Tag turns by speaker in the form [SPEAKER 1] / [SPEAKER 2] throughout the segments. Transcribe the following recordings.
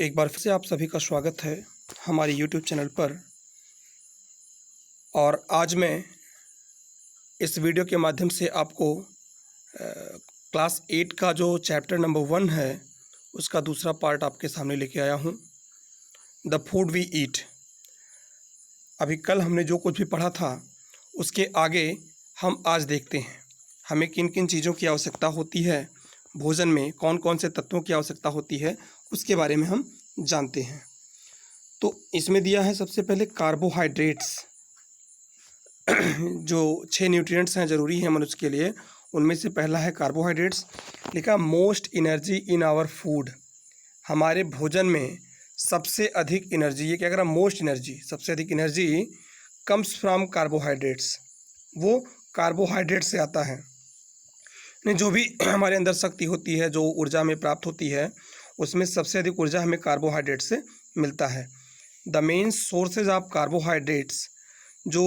[SPEAKER 1] एक बार फिर से आप सभी का स्वागत है हमारे YouTube चैनल पर। और आज मैं इस वीडियो के माध्यम से आपको क्लास 8 का जो चैप्टर नंबर 1 है उसका दूसरा पार्ट आपके सामने लेके आया हूँ, द फूड वी ईट। अभी कल हमने जो कुछ भी पढ़ा था उसके आगे हम आज देखते हैं हमें किन किन चीज़ों की आवश्यकता होती है, भोजन में कौन कौन से तत्वों की आवश्यकता होती है उसके बारे में हम जानते हैं। तो इसमें दिया है सबसे पहले कार्बोहाइड्रेट्स। जो 6 न्यूट्रिएंट्स हैं ज़रूरी हैं मनुष्य के लिए, उनमें से पहला है कार्बोहाइड्रेट्स। लिखा most energy in our food, हमारे भोजन में सबसे अधिक एनर्जी, ये क्या कह रहा है, मोस्ट एनर्जी, सबसे अधिक एनर्जी कम्स फ्रॉम कार्बोहाइड्रेट्स, वो कार्बोहाइड्रेट से आता है। यानी जो भी हमारे अंदर शक्ति होती है, जो ऊर्जा में प्राप्त होती है, उसमें सबसे अधिक ऊर्जा हमें कार्बोहाइड्रेट से मिलता है। The main sources of carbohydrates, जो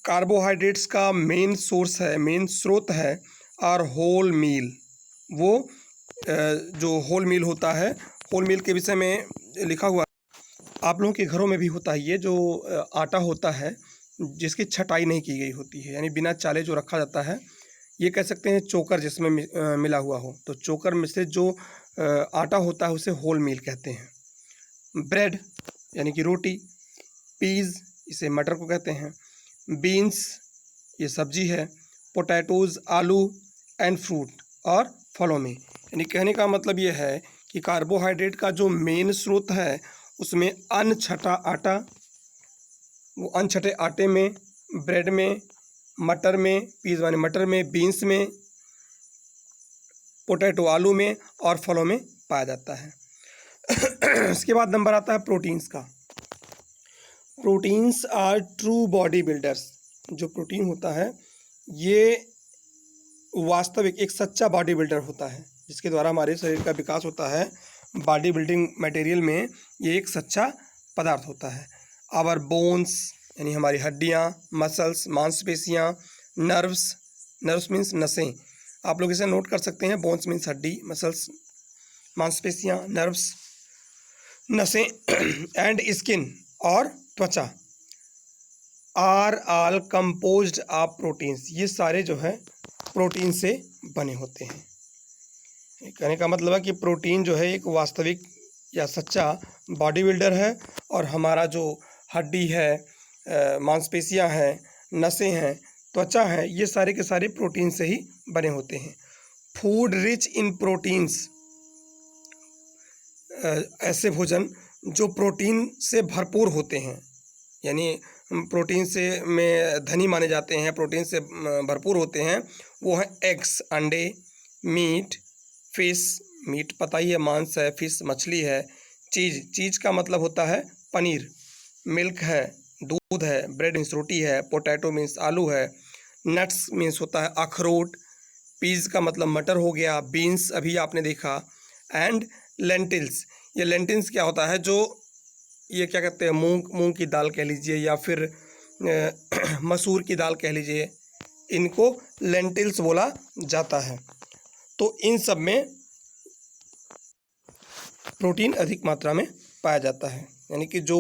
[SPEAKER 1] कार्बोहाइड्रेट्स का मेन सोर्स है, मेन स्रोत है, और होल मील, वो जो होल मील होता है, होल मील के विषय में लिखा हुआ आप लोगों के घरों में भी होता है। ये जो आटा होता है जिसकी छटाई नहीं की गई होती है, यानी बिना चाले जो रखा जाता है, ये कह सकते हैं चोकर जिसमें मिला हुआ हो, तो चोकर में से जो आटा होता है उसे होल मील कहते हैं। ब्रेड यानी कि रोटी, पीज़ इसे मटर को कहते हैं, बीन्स ये सब्जी है, पोटैटोज़ आलू, एंड फ्रूट और फलों में। यानी कहने का मतलब ये है कि कार्बोहाइड्रेट का जो मेन स्रोत है उसमें अनछटा आटा, वो अनछटे आटे में, ब्रेड में, मटर में, पीज़ वाले मटर में, बीन्स में, पोटैटो आलू में और फलों में पाया जाता है। इसके बाद नंबर आता है प्रोटीन्स का। Proteins are true body builders. जो प्रोटीन होता है ये वास्तविक एक सच्चा बॉडी बिल्डर होता है, जिसके द्वारा हमारे शरीर का विकास होता है। बॉडी बिल्डिंग मटेरियल में ये एक सच्चा पदार्थ होता है। आवर बोन्स यानी हमारी हड्डियाँ, मसल्स मांसपेशियाँ, नर्व्स, नर्व्स मीन्स नसें, आप लोग इसे नोट कर सकते हैं। बोन्स मीन्स हड्डी, मसल्स मांसपेशियाँ, नर्व्स नसें, एंड स्किन और त्वचा, are all composed of proteins, ये सारे जो है प्रोटीन से बने होते हैं। कहने का मतलब है कि प्रोटीन जो है एक वास्तविक या सच्चा बॉडी बिल्डर है, और हमारा जो हड्डी है, मांसपेशियां हैं, नसें हैं, त्वचा है, ये सारे के सारे प्रोटीन से ही बने होते हैं। फूड रिच इन प्रोटीन्स, ऐसे भोजन जो प्रोटीन से भरपूर होते हैं, यानी प्रोटीन से में धनी माने जाते हैं, प्रोटीन से भरपूर होते हैं, वो है एग्स अंडे, मीट फिश, मीट पता ही है मांस है, फिश मछली है, चीज़ का मतलब होता है पनीर, मिल्क है दूध है, ब्रेड मीन्स रोटी है, पोटैटो मीन्स आलू है, नट्स मीन्स होता है अखरोट, पीज़ का मतलब मटर हो गया, बीन्स अभी आपने देखा, एंड लेंटिल्स। ये लेंटिल्स क्या होता है, जो ये क्या कहते हैं, मूंग की दाल कह लीजिए या फिर मसूर की दाल कह लीजिए, इनको लेंटिल्स बोला जाता है। तो इन सब में प्रोटीन अधिक मात्रा में पाया जाता है। यानी कि जो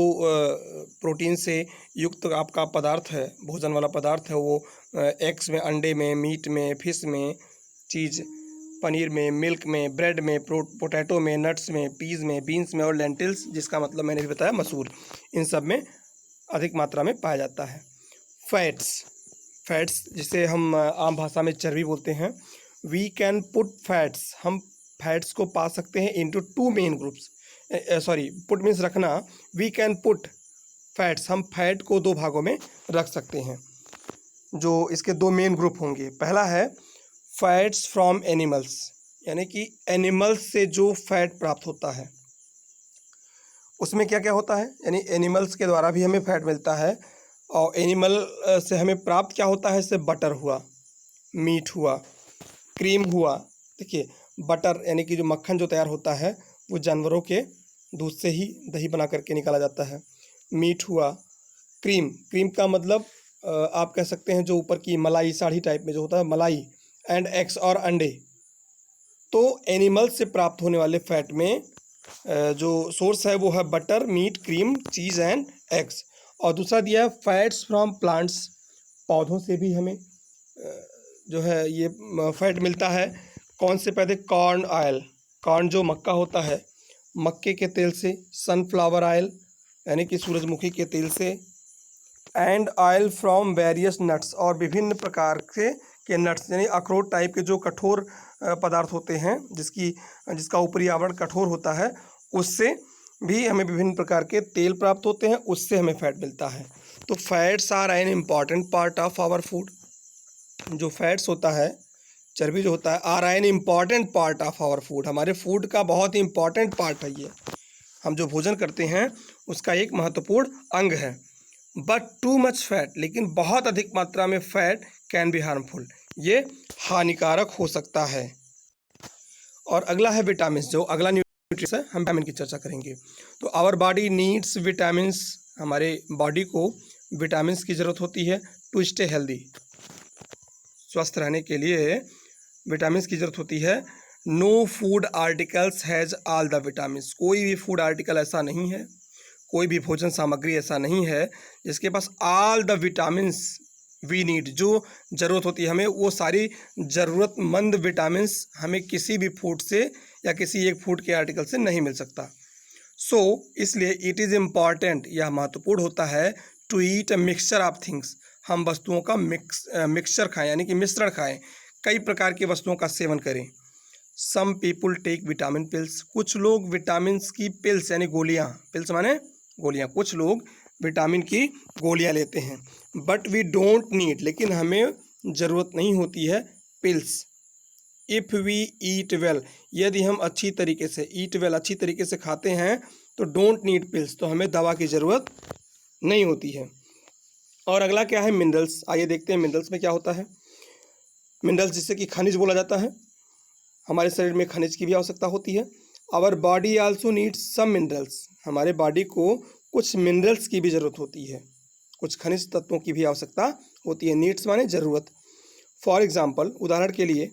[SPEAKER 1] प्रोटीन से युक्त आपका पदार्थ है, भोजन वाला पदार्थ है, वो एग्स में, अंडे में, मीट में, फिश में, चीज़ पनीर में, मिल्क में, ब्रेड में, पोटैटो में, नट्स में, पीज़ में, बीन्स में और लेंटिल्स, जिसका मतलब मैंने भी बताया मसूर, इन सब में अधिक मात्रा में पाया जाता है। फैट्स जिसे हम आम भाषा में चर्बी बोलते हैं। वी कैन पुट फैट्स, हम फैट्स को पा सकते हैं into two main groups, put means रखना, वी कैन पुट फैट्स, हम फैट को दो भागों में रख सकते हैं। जो इसके दो मेन ग्रुप होंगे, पहला है फैट्स फ्रॉम एनिमल्स, यानी कि एनिमल्स से जो फैट प्राप्त होता है, उसमें क्या क्या होता है, यानी एनिमल्स के द्वारा भी हमें फैट मिलता है, और एनिमल से हमें प्राप्त क्या होता है, इससे बटर हुआ, मीट हुआ, क्रीम हुआ। देखिए बटर यानी कि जो मक्खन जो तैयार होता है वो जानवरों के दूध से ही दही बना करके निकाला जाता है। मीट हुआ, क्रीम का मतलब आप कह सकते हैं जो ऊपर की मलाई साढ़ी टाइप में जो होता है मलाई, एंड एग्स और अंडे। तो एनिमल से प्राप्त होने वाले फैट में जो सोर्स है वो है butter, meat, cream, cheese and eggs. और दूसरा दिया है फैट्स फ्रॉम प्लांट्स, पौधों से भी हमें जो है ये फैट मिलता है। कौन से पैदे? कॉर्न ऑयल, कॉर्न जो मक्का होता है, मक्के के तेल से, सनफ्लावर ऑयल यानी कि सूरजमुखी के तेल से, and oil from various nuts, और विभिन्न प्रकार के नट्स यानी अखरोट टाइप के जो कठोर पदार्थ होते हैं, जिसका ऊपरी आवरण कठोर होता है, उससे भी हमें विभिन्न प्रकार के तेल प्राप्त होते हैं, उससे हमें फैट मिलता है। तो fats are an important part of our food. जो फैट्स होता है, चर्बी जो होता है, are an important part of our food, हमारे फूड का बहुत ही इम्पॉर्टेंट पार्ट है ये। हम जो भोजन करते हैं उसका एक महत्वपूर्ण अंग है। बट टू मच फैट, लेकिन बहुत अधिक मात्रा में फैट कैन बी हार्मफुल, ये हानिकारक हो सकता है। और अगला है विटामिन, जो अगला न्यूट्रिशन है, हम विटामिन की चर्चा करेंगे। तो आवर बॉडी नीड्स विटामिन्स, हमारे बॉडी को विटामिन्स की ज़रूरत होती है टू स्टे हेल्दी, स्वस्थ रहने के लिए विटामिन्स की ज़रूरत होती है। No food articles has all the vitamins, कोई भी फूड आर्टिकल ऐसा नहीं है, कोई भी भोजन सामग्री ऐसा नहीं है जिसके पास all the vitamins we need, जो ज़रूरत होती है हमें, वो सारी ज़रूरतमंद विटामिन्स हमें किसी भी फूड से या किसी एक फूड के आर्टिकल से नहीं मिल सकता। सो इसलिए इट इज़ इम्पॉर्टेंट, यह महत्वपूर्ण होता है, to eat a mixture of things, हम वस्तुओं का मिक्सचर खाएं यानी कि मिश्रण खाएं, कई प्रकार की वस्तुओं का सेवन करें। सम पीपुल टेक विटामिन पिल्स, कुछ लोग विटामिन की पिल्स यानी गोलियां, पिल्स माने गोलियां, कुछ लोग विटामिन की गोलियां लेते हैं। बट वी डोंट नीड, लेकिन हमें ज़रूरत नहीं होती है pills. If we eat well, यदि हम अच्छी तरीके से ईट वेल, अच्छी तरीके से खाते हैं, तो डोंट नीड पिल्स, तो हमें दवा की ज़रूरत नहीं होती है। और अगला क्या है? मिनरल्स। आइए देखते हैं मिनरल्स में क्या होता है। मिनरल्स जिससे कि खनिज बोला जाता है, हमारे शरीर में खनिज की भी आवश्यकता होती है। Our body also needs some minerals, हमारे बॉडी को कुछ मिनरल्स की भी ज़रूरत होती है, कुछ खनिज तत्वों की भी आवश्यकता होती है। नीड्स माने ज़रूरत। फॉर एग्जाम्पल, उदाहरण के लिए,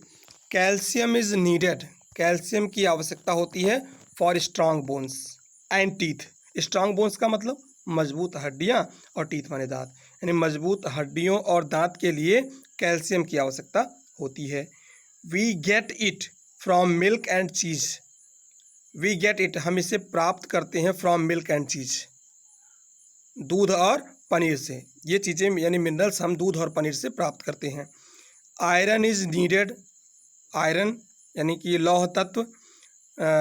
[SPEAKER 1] कैल्शियम इज़ नीडेड, कैल्शियम की आवश्यकता होती है for strong bones and teeth. Strong bones का मतलब मजबूत हड्डियाँ, और टीथ माने दांत, यानी मजबूत हड्डियों और दांत के लिए कैल्शियम की आवश्यकता होती है। We get it from milk and cheese, we get it, हम इसे प्राप्त करते हैं फ्रॉम मिल्क एंड चीज़, दूध और पनीर से। ये चीज़ें यानी मिनरल्स हम दूध और पनीर से प्राप्त करते हैं। आयरन इज़ नीडेड, आयरन यानी कि लौह तत्व,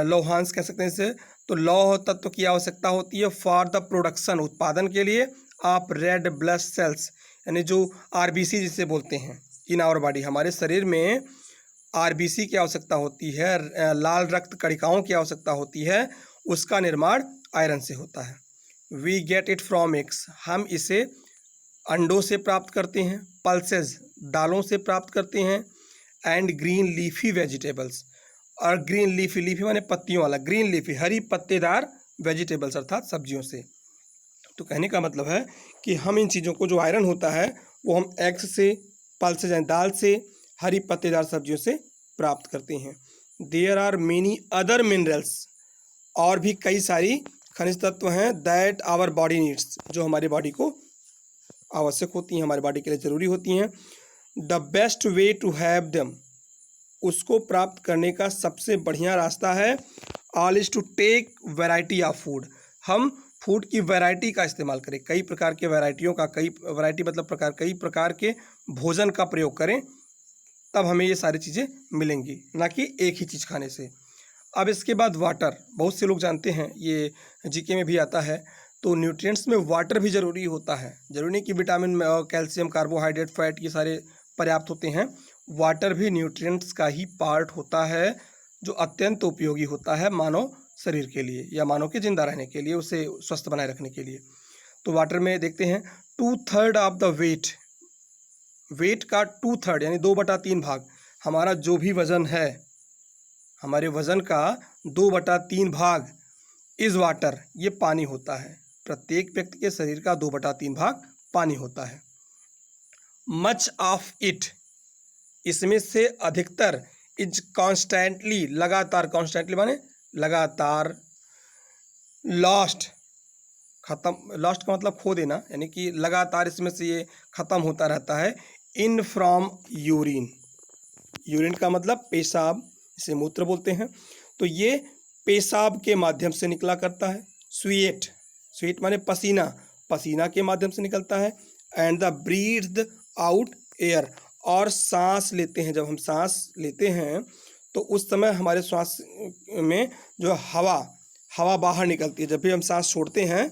[SPEAKER 1] लौहांश कह सकते हैं इसे, तो लौह तत्व की आवश्यकता होती है फॉर द प्रोडक्शन, उत्पादन के लिए, ऑफ रेड ब्लड सेल्स, यानी जो आरबीसी जिसे बोलते हैं इन आवर बॉडी, हमारे शरीर में आरबीसी की आवश्यकता होती है, लाल रक्त कणिकाओं की आवश्यकता होती है, उसका निर्माण आयरन से होता है। We get it from eggs, हम इसे अंडों से प्राप्त करते हैं, पल्सेस दालों से प्राप्त करते हैं, एंड ग्रीन लीफी वेजिटेबल्स, और ग्रीन लीफी, लीफी माने पत्तियों वाला, ग्रीन लीफी हरी पत्तेदार वेजिटेबल्स अर्थात सब्जियों से। तो कहने का मतलब है कि हम इन चीज़ों को, जो आयरन होता है, वो हम एग्स से, पल्सेस यानी दाल से, हरी पत्तेदार सब्जियों से प्राप्त करते हैं। There are many other minerals, और भी कई सारी खनिज तत्व हैं, दैट आवर बॉडी नीड्स, जो हमारी बॉडी को आवश्यक होती हैं, हमारी बॉडी के लिए ज़रूरी होती हैं। The best way to have them, उसको प्राप्त करने का सबसे बढ़िया रास्ता है, all is to take variety of food, हम फूड की वैरायटी का इस्तेमाल करें, कई प्रकार के वैरायटियों का, कई वैरायटी मतलब प्रकार, कई प्रकार के भोजन का प्रयोग करें, तब हमें ये सारी चीज़ें मिलेंगी, ना कि एक ही चीज़ खाने से। अब इसके बाद वाटर, बहुत से लोग जानते हैं, ये जीके में भी आता है, तो न्यूट्रिएंट्स में वाटर भी ज़रूरी होता है, ज़रूरी नहीं कि विटामिन में कैल्शियम, कार्बोहाइड्रेट, फैट ये सारे पर्याप्त होते हैं, वाटर भी न्यूट्रिएंट्स का ही पार्ट होता है, जो अत्यंत उपयोगी होता है मानव शरीर के लिए, या मानव के जिंदा रहने के लिए, उसे स्वस्थ बनाए रखने के लिए। तो वाटर में देखते हैं, 2/3 ऑफ द वेट, वेट का 2/3 यानी 2/3 भाग, हमारा जो भी वज़न है, हमारे वज़न का 2/3 भाग इज़ वाटर, ये पानी होता है। प्रत्येक व्यक्ति के शरीर का 2/3 भाग पानी होता है। मच ऑफ इट, इसमें से अधिकतर, इज कॉन्स्टेंटली, लगातार, कॉन्स्टेंटली माने लगातार, लॉस्ट, ख़त्म, लॉस्ट का मतलब खो देना, यानी कि लगातार इसमें से ये ख़त्म होता रहता है। इन फ्रॉम यूरिन, यूरिन का मतलब पेशाब, इसे मूत्र बोलते हैं। तो ये पेशाब के माध्यम से निकला करता है। स्वेट, स्वेट माने पसीना, पसीना के माध्यम से निकलता है। And the breath out air, और सांस लेते हैं, जब हम सांस लेते हैं तो उस समय हमारे श्वास में जो हवा बाहर निकलती है। जब भी हम सांस छोड़ते हैं,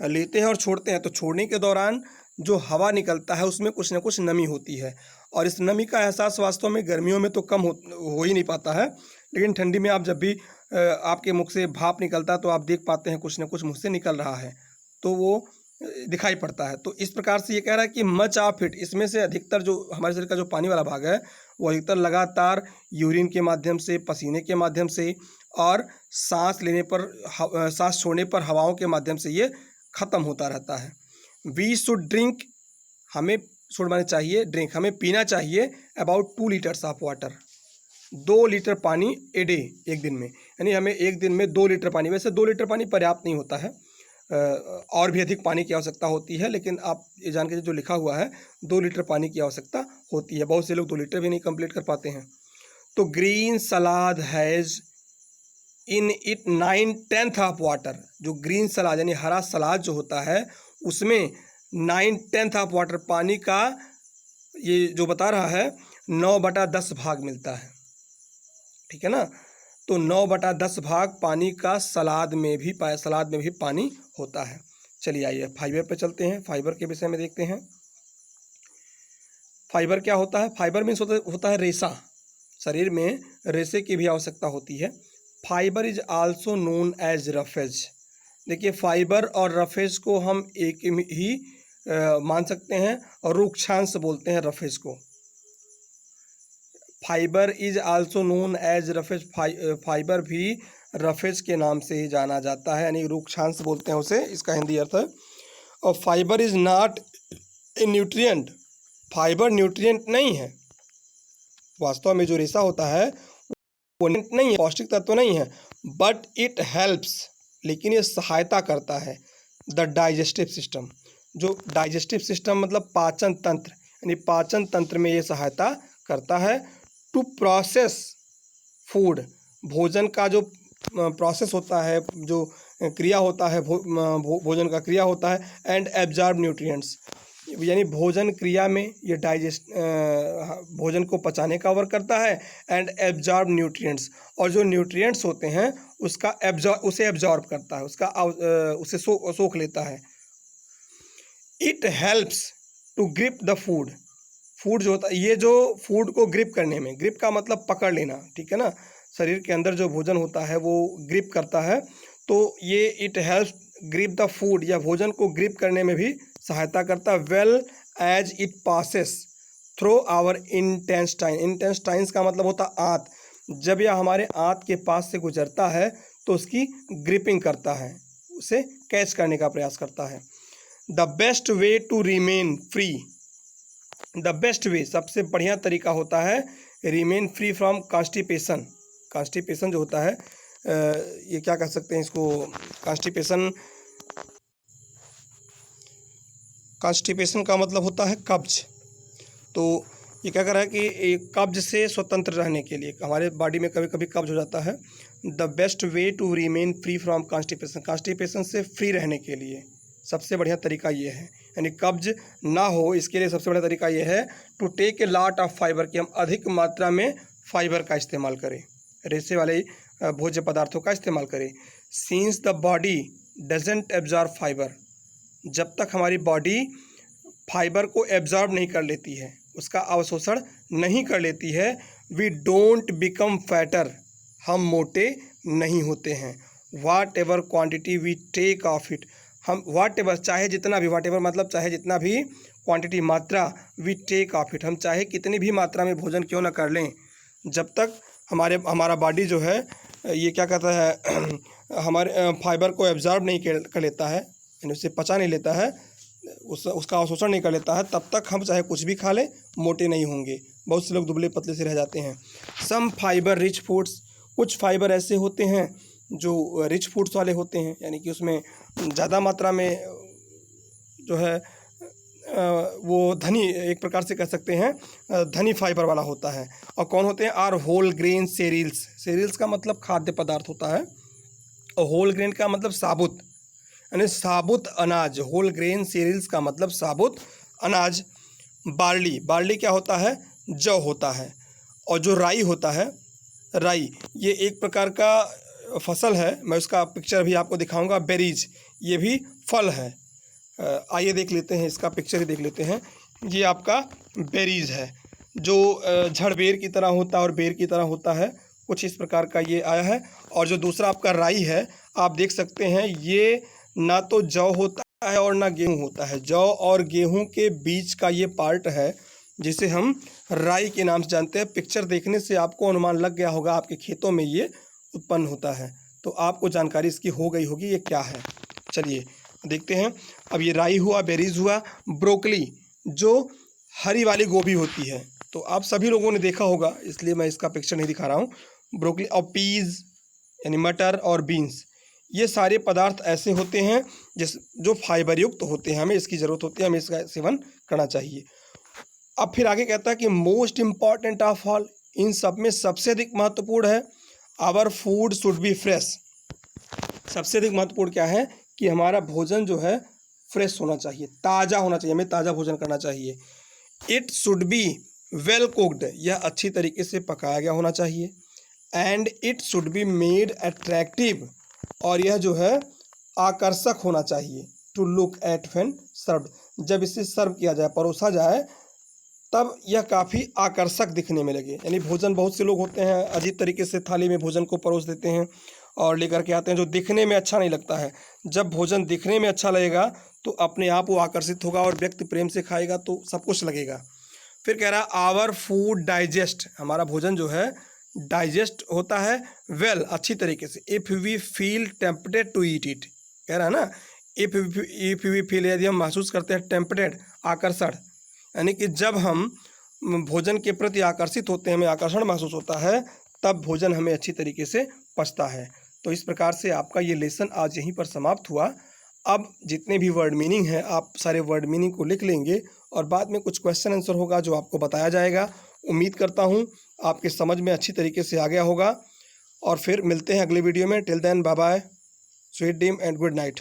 [SPEAKER 1] लेते हैं और छोड़ते हैं, तो छोड़ने के दौरान जो हवा निकलता है उसमें कुछ ना कुछ नमी होती है, और इस नमी का एहसास वास्तव में गर्मियों में तो कम हो ही नहीं पाता है, लेकिन ठंडी में आप जब भी आपके मुख से भाप निकलता है तो आप देख पाते हैं कुछ ना कुछ मुँह से निकल रहा है, तो वो दिखाई पड़ता है। तो इस प्रकार से ये कह रहा है कि मच ऑफ इट, इसमें से अधिकतर जो हमारे शरीर का जो पानी वाला भाग है वो अधिकतर लगातार यूरिन के माध्यम से, पसीने के माध्यम से और सांस लेने पर, सांस छोड़ने पर हवाओं के माध्यम से ये ख़त्म होता रहता है। वी शुड ड्रिंक, हमें शुड माने चाहिए, ड्रिंक हमें पीना चाहिए about 2 litres of water, 2 litre पानी ए डे, एक दिन में, यानी हमें एक दिन में 2 लीटर पानी, वैसे 2 लीटर पानी पर्याप्त नहीं होता है, और भी अधिक पानी की आवश्यकता होती है, लेकिन आप ये जान के जो लिखा हुआ है 2 लीटर पानी की आवश्यकता होती है। बहुत से लोग 2 लीटर भी नहीं कंप्लीट कर पाते हैं। तो green salad has in it 9/10 of water, जो ग्रीन सलाद यानी हरा सलाद जो होता है उसमें 9/10 ऑफ वाटर, पानी का ये जो बता रहा है 9/10 भाग मिलता है, ठीक है ना। तो 9/10 भाग पानी का सलाद में भी पानी होता है। चलिए आइए फाइबर पे चलते हैं, फाइबर के विषय में देखते हैं। फाइबर क्या होता है? फाइबर मीन्स होता है रेशा, शरीर में रेशे की भी आवश्यकता होती है। Fibre is also known as roughage. देखिए फाइबर और रफेज को हम एक ही मान सकते हैं, और रुक्षांश बोलते हैं रफेज को। Fibre is also known as roughage, fibre भी रफेज के नाम से ही जाना जाता है, यानी रुक्षांश बोलते हैं उसे, इसका हिंदी अर्थ है। और fibre is not a nutrient, fibre nutrient नहीं है, वास्तव में जो रेशा होता है वो नहीं है, पौष्टिक तत्व नहीं है, बट इट हेल्प्स, लेकिन ये सहायता करता है द डाइजेस्टिव सिस्टम, जो डाइजेस्टिव सिस्टम मतलब पाचन तंत्र, यानी पाचन तंत्र में ये सहायता करता है। टू प्रोसेस फूड, भोजन का जो प्रोसेस होता है, जो क्रिया होता है, भोजन का क्रिया होता है, एंड एब्जॉर्ब न्यूट्रिएंट्स, यानी भोजन क्रिया में ये भोजन को पचाने का वर्क करता है, एंड एब्जॉर्ब न्यूट्रिएंट्स, और जो न्यूट्रिएंट्स होते हैं उसे एब्जॉर्ब करता है, उसे सोख लेता है। It helps to grip the food, food जो होता है, ये जो फूड को ग्रिप करने में, ग्रिप का मतलब पकड़ लेना, ठीक है ना, शरीर के अंदर जो भोजन होता है वो ग्रिप करता है, तो ये it helps grip the food, या भोजन को ग्रिप करने में भी सहायता करता है। Well as it passes through our intestine, intestines का मतलब होता है आंत, जब यह हमारे आंत के पास से गुजरता है तो उसकी ग्रिपिंग करता है, उसे कैच करने का प्रयास करता है। The best way to remain free, the best way, सबसे बढ़िया तरीका होता है remain free from constipation, constipation जो होता है, ये क्या कह सकते हैं इसको, कॉन्स्टिपेशन का मतलब होता है कब्ज। तो ये क्या कर रहा है कि कब्ज से स्वतंत्र रहने के लिए, हमारे बॉडी में कभी कभी कब्ज हो जाता है, the best way to remain free from constipation, constipation से फ्री रहने के लिए सबसे बढ़िया तरीका ये है, यानी कब्ज ना हो इसके लिए सबसे बढ़िया तरीका ये है to take a lot of fibre, कि हम अधिक मात्रा में फाइबर का इस्तेमाल करें, रेशे वाले भोज्य पदार्थों का इस्तेमाल करें। Since the body doesn't absorb fibre, जब तक हमारी बॉडी फाइबर को एब्जॉर्ब नहीं कर लेती है, उसका अवशोषण नहीं कर लेती है, वी डोंट बिकम फैटर, हम मोटे नहीं होते हैं। Whatever quantity we take of it, हम वाट एवर, चाहे जितना भी, वाट एवर मतलब चाहे जितना भी, क्वांटिटी मात्रा, वी टेक ऑफ इट, हम चाहे कितनी भी मात्रा में भोजन क्यों ना कर लें, जब तक हमारा बॉडी जो है ये क्या कहता है हमारे फाइबर को एब्जॉर्ब नहीं कर लेता है, यानी उसे पचा नहीं लेता है, उसका अवशोषण नहीं कर लेता है, तब तक हम चाहे कुछ भी खा लें मोटे नहीं होंगे। बहुत से लोग दुबले पतले से रह जाते हैं। सम फाइबर रिच फूड्स, कुछ फाइबर ऐसे होते हैं जो रिच फूड्स वाले होते हैं, यानी कि उसमें ज़्यादा मात्रा में जो है वो धनी, एक प्रकार से कह सकते हैं धनी फाइबर वाला होता है। और कौन होते हैं? Are whole grain cereals. Cereals का मतलब खाद्य पदार्थ होता है, और होल ग्रेन का मतलब साबुत, यानी साबुत अनाज। होल ग्रेन सीरियल्स का मतलब साबुत अनाज। बार्ली, बार्ली क्या होता है? जौ होता है। और जो राई होता है, राई ये एक प्रकार का फसल है, मैं उसका पिक्चर भी आपको दिखाऊंगा। बेरीज ये भी फल है। आइए देख लेते हैं, इसका पिक्चर ही देख लेते हैं। ये आपका बेरीज है, जो झड़ बेर की तरह होता है और बेर की तरह होता है, कुछ इस प्रकार का ये आया है। और जो दूसरा आपका राई है, आप देख सकते हैं ये ना तो जौ होता है और ना गेहूं होता है। जौ और गेहूं के बीच का ये पार्ट है जिसे हम राई के नाम से जानते हैं। पिक्चर देखने से आपको अनुमान लग गया होगा आपके खेतों में ये उत्पन्न होता है, तो आपको जानकारी इसकी हो गई होगी ये क्या है। चलिए देखते हैं। अब ये राई हुआ, बेरीज हुआ। ब्रोकली जो हरी वाली गोभी होती है, तो आप सभी लोगों ने देखा होगा, इसलिए मैं इसका पिक्चर नहीं दिखा रहा हूँ। ब्रोकली और पीज यानी मटर और बीन्स, ये सारे पदार्थ ऐसे होते हैं जो फाइबर युक्त होते हैं, हमें इसकी ज़रूरत होती है, हमें इसका सेवन करना चाहिए। अब फिर आगे कहता है कि मोस्ट इम्पॉर्टेंट ऑफ ऑल, इन सब में सबसे अधिक महत्वपूर्ण है our food should be fresh. सबसे अधिक महत्वपूर्ण क्या है? कि हमारा भोजन जो है फ्रेश होना चाहिए, ताज़ा होना चाहिए, हमें ताज़ा भोजन करना चाहिए। It should be well cooked, यह अच्छी तरीके से पकाया गया होना चाहिए। And it should be made attractive, और यह जो है आकर्षक होना चाहिए। To look at when served, जब इसे सर्व किया जाए, परोसा जाए, तब यह काफ़ी आकर्षक दिखने में लगे। यानी भोजन, बहुत से लोग होते हैं अजीब तरीके से थाली में भोजन को परोस देते हैं और लेकर के आते हैं, जो दिखने में अच्छा नहीं लगता है। जब भोजन दिखने में अच्छा लगेगा तो अपने आप वो आकर्षित होगा और व्यक्ति प्रेम से खाएगा तो सब कुछ लगेगा। फिर कह रहा है आवर फूड डाइजेस्ट, हमारा भोजन जो है डाइजेस्ट होता है वेल, अच्छी तरीके से। If we feel tempted to eat it, कह रहा है ना, इफ़ वी फील, यदि हम महसूस करते हैं टेम्पटेड, आकर्षण, यानी कि जब हम भोजन के प्रति आकर्षित होते हैं, हमें आकर्षण महसूस होता है, तब भोजन हमें अच्छी तरीके से पचता है। तो इस प्रकार से आपका ये लेसन आज यहीं पर समाप्त हुआ। अब जितने भी वर्ड मीनिंग हैं, आप सारे वर्ड मीनिंग को लिख लेंगे और बाद में कुछ क्वेश्चन आंसर होगा जो आपको बताया जाएगा। उम्मीद करता हूँ आपके समझ में अच्छी तरीके से आ गया होगा, और फिर मिलते हैं अगले वीडियो में। Till then bye bye, sweet dream and good night.